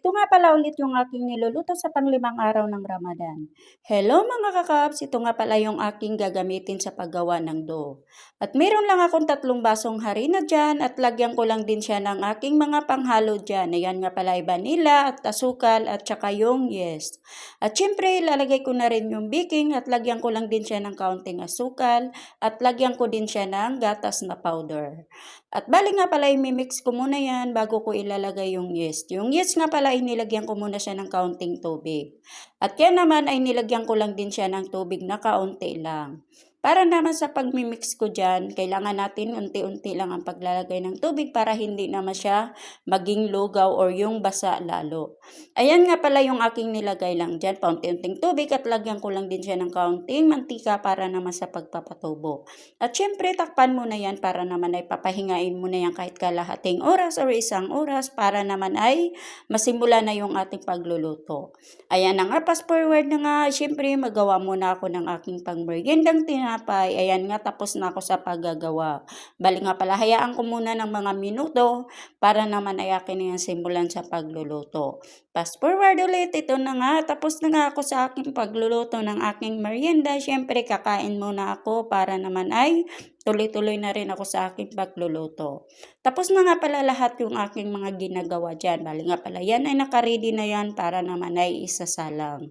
Ito nga pala ulit yung aking niluluto sa panglimang araw ng Ramadan. Hello mga kakabs, ito nga pala yung aking gagamitin sa paggawa ng dough. At meron lang akong 3 basong harina dyan at lagyan ko lang din siya ng aking mga panghalo dyan. Ayan nga pala ay vanilla at asukal at saka yung yeast. At syempre ilalagay ko na rin yung baking at lagyan ko lang din siya ng kaunting asukal at lagyan ko din siya ng gatas na powder. At bali nga pala imimix ko muna yan bago ko ilalagay yung yeast. Yung yeast nga pala inilagyan ko muna siya ng kaunting tubig. At yan naman ay nilagyan ko lang din siya ng tubig na kaunti lang. Para naman sa pagmimix ko dyan, kailangan natin unti-unti lang ang paglalagay ng tubig para hindi naman siya maging lugaw or yung basa lalo. Ayan nga pala yung aking nilagay lang dyan, paunti-unting tubig at lagyan ko lang din siya ng kaunting mantika para naman sa pagpapatubo. At syempre, takpan mo na yan para naman ay papahingain mo na yan kahit kalahating oras or 1 oras para naman ay masimula na yung ating pagluluto. Ayan na nga, fast forward na nga, syempre magawa muna ako ng aking pangmeriendang tinapay. Ayan nga, tapos na ako sa paggagawa. Bali nga pala, hayaan ko muna ng mga minuto para naman ay akin na yan simulan sa pagluluto. Fast forward ulit, ito na nga, tapos na nga ako sa aking pagluluto ng aking merienda. Syempre, kakain muna ako para naman ay tuloy-tuloy na rin ako sa aking pagluluto. Tapos na nga pala lahat yung aking mga ginagawa dyan. Bali nga pala yan ay nakaready na yan para naman ay isasalang.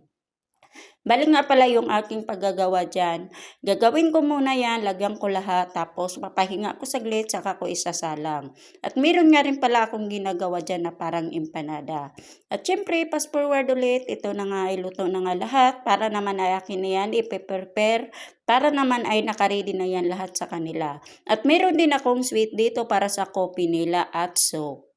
Bali nga pala yung aking paggagawa dyan. Gagawin ko muna yan, lagyan ko lahat, tapos papahinga ko saglit, saka ko isasalang. At meron nga rin pala akong ginagawa dyan na parang empanada. At syempre, fast forward ulit, ito na nga, iluto na nga lahat, para naman ay akin na yan, ipe-prepare, para naman ay nakaready na yan lahat sa kanila. At meron din akong sweet dito para sa coffee nila at soap.